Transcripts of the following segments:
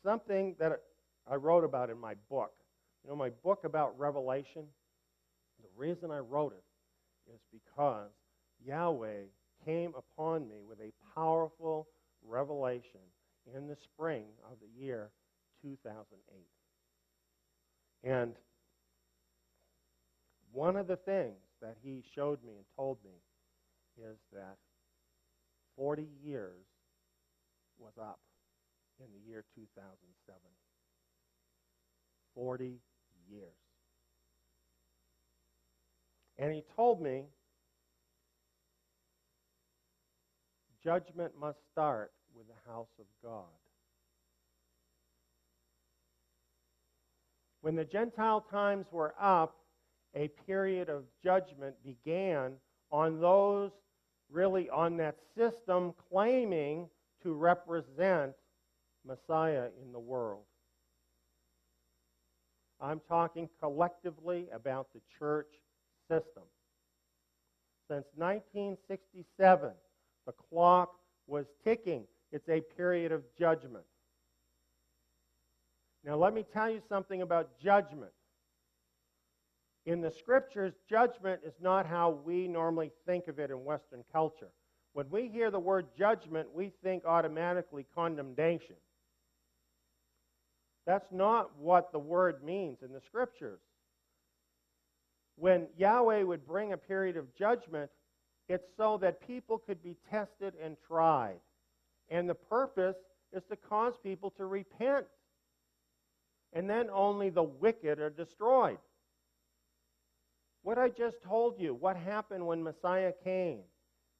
something that I wrote about in my book. You know, my book about Revelation, the reason I wrote it is because Yahweh came upon me with a powerful revelation in the spring of the year 2008. And one of the things that he showed me and told me is that 40 years was up in the year 2007. 40 years. And he told me judgment must start with the house of God. When the Gentile times were up, a period of judgment began on those really on that system claiming to represent Messiah in the world. I'm talking collectively about the church system. Since 1967, the clock was ticking. It's a period of judgment. Now, let me tell you something about judgment. In the Scriptures, judgment is not how we normally think of it in Western culture. When we hear the word judgment, we think automatically condemnation. That's not what the word means in the Scriptures. When Yahweh would bring a period of judgment, it's so that people could be tested and tried. And the purpose is to cause people to repent. And then only the wicked are destroyed. What I just told you, what happened when Messiah came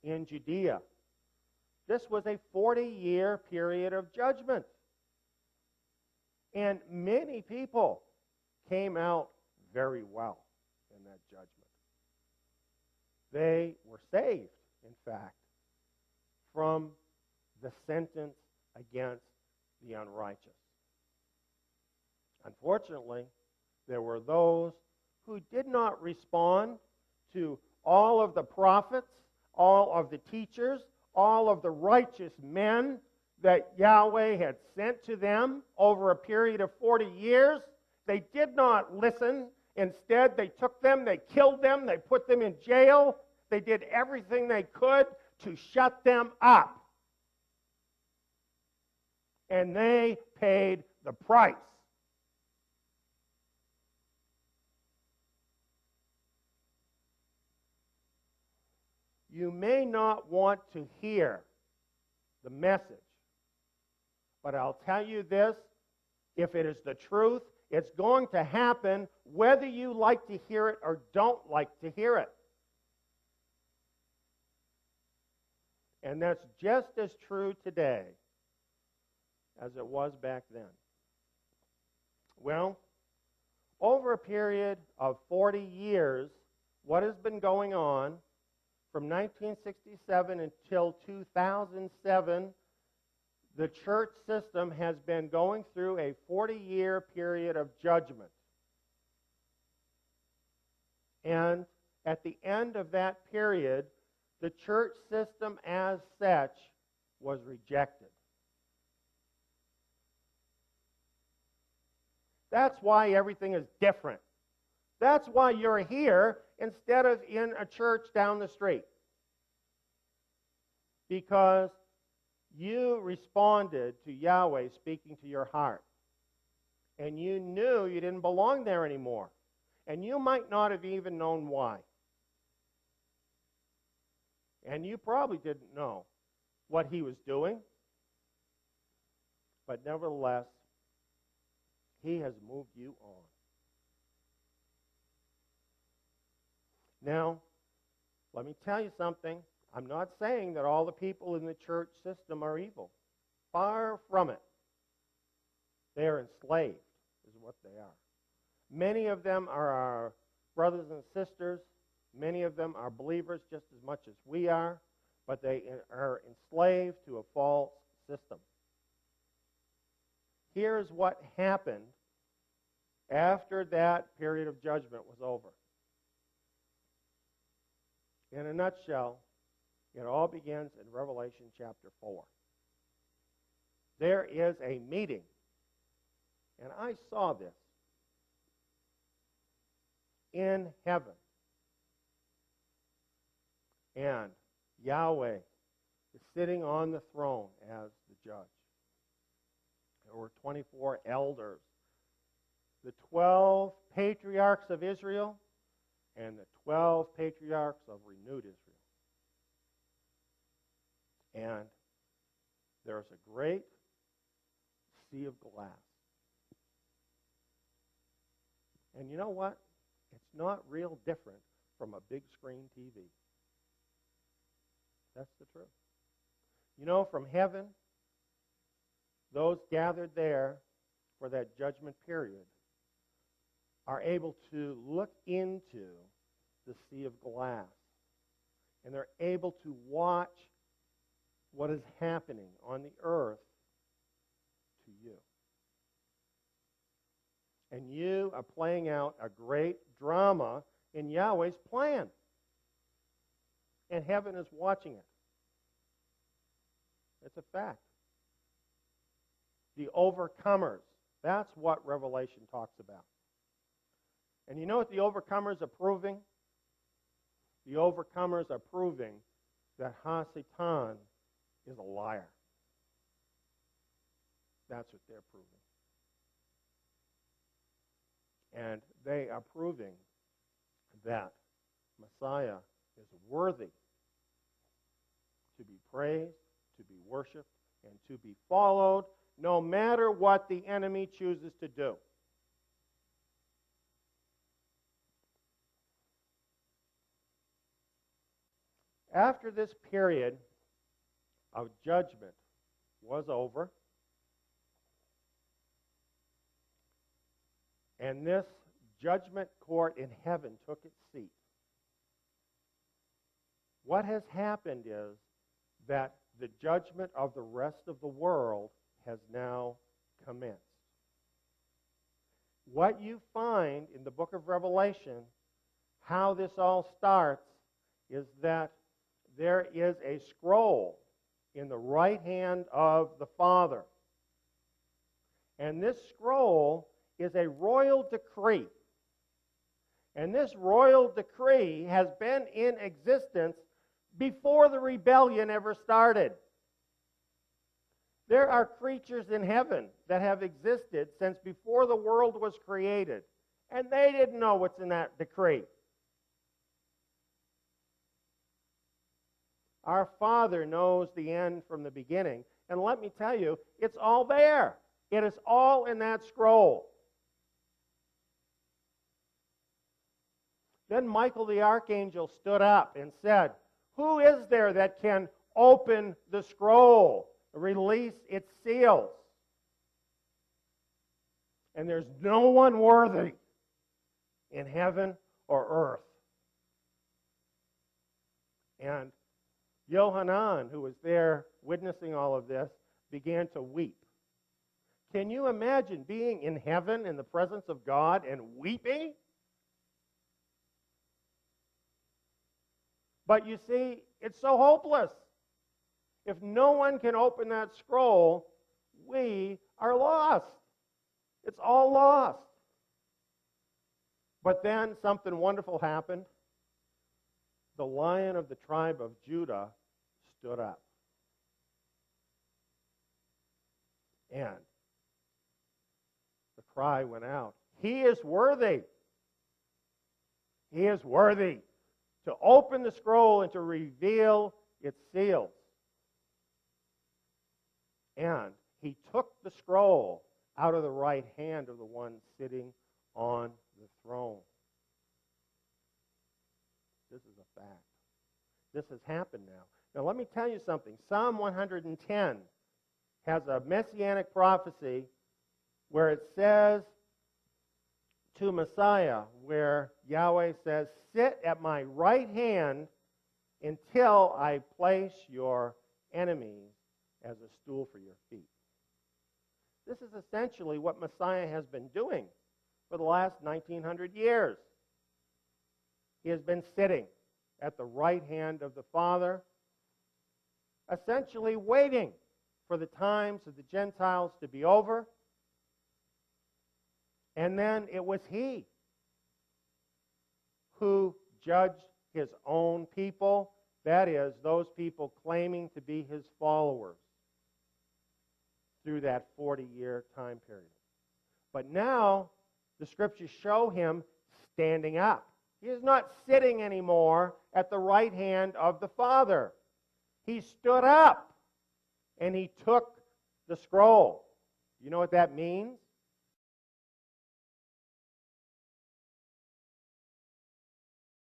in Judea, this was a 40-year period of judgment. And many people came out very well in that judgment. They were saved, in fact, from the sentence against the unrighteous. Unfortunately, there were those who did not respond to all of the prophets, all of the teachers, all of the righteous men that Yahweh had sent to them over a period of 40 years. They did not listen. Instead, they took them, they killed them, they put them in jail. They did everything they could to shut them up. And they paid the price. You may not want to hear the message, but I'll tell you this, if it is the truth, it's going to happen whether you like to hear it or don't like to hear it. And that's just as true today as it was back then. Well, over a period of 40 years, what has been going on from 1967 until 2007, the church system has been going through a 40-year period of judgment. And at the end of that period, the church system as such was rejected. That's why everything is different. That's why you're here instead of in a church down the street. Because you responded to Yahweh speaking to your heart. And you knew you didn't belong there anymore. And you might not have even known why. And you probably didn't know what he was doing. But nevertheless, he has moved you on. Now, let me tell you something. I'm not saying that all the people in the church system are evil. Far from it. They are enslaved, is what they are. Many of them are our brothers and sisters. Many of them are believers just as much as we are, but they are enslaved to a false system. Here's what happened after that period of judgment was over. In a nutshell, it all begins in Revelation chapter 4. There is a meeting And I saw this in heaven. And Yahweh is sitting on the throne as the judge. There were 24 elders, the 12 patriarchs of Israel, and the 12 patriarchs of renewed Israel. And there's a great sea of glass. And you know what? It's not real different from a big screen TV. That's the truth. You know, from heaven, those gathered there for that judgment period are able to look into the sea of glass. And they're able to watch what is happening on the earth to you. And you are playing out a great drama in Yahweh's plan. And heaven is watching it. It's a fact. The overcomers. That's what Revelation talks about. And you know what the overcomers are proving? The overcomers are proving that Ha-Satan is a liar. That's what they're proving. And they are proving that Messiah is worthy to be praised, to be worshipped, and to be followed, no matter what the enemy chooses to do. After this period of judgment was over, and this judgment court in heaven took its seat, what has happened is that the judgment of the rest of the world has now commenced. What you find in the book of Revelation, how this all starts, is that there is a scroll in the right hand of the Father. And this scroll is a royal decree. And this royal decree has been in existence before the rebellion ever started. There are creatures in heaven that have existed since before the world was created, and they didn't know what's in that decree. Our Father knows the end from the beginning, and let me tell you, it's all there. It is all in that scroll. Then Michael the archangel stood up and said, "Who is there that can open the scroll, release its seals?" And there's no one worthy in heaven or earth. And Yohanan, who was there witnessing all of this, began to weep. Can you imagine being in heaven in the presence of God and weeping? But you see, it's so hopeless. If no one can open that scroll, we are lost. It's all lost. But then something wonderful happened. The Lion of the tribe of Judah stood up. And the cry went out, "He is worthy. He is worthy to open the scroll and to reveal its seals." And he took the scroll out of the right hand of the one sitting on the throne. This is a fact. This has happened now. Now let me tell you something. Psalm 110 has a messianic prophecy where it says to Messiah, where Yahweh says, "Sit at my right hand until I place your enemies as a stool for your feet." This is essentially what Messiah has been doing for the last 1900 years. He has been sitting at the right hand of the Father, essentially waiting for the times of the Gentiles to be over And then it was he who judged his own people, that is, those people claiming to be his followers, through that 40-year time period. But now, the scriptures show him standing up. He is not sitting anymore at the right hand of the Father. He stood up, and he took the scroll. You know what that means?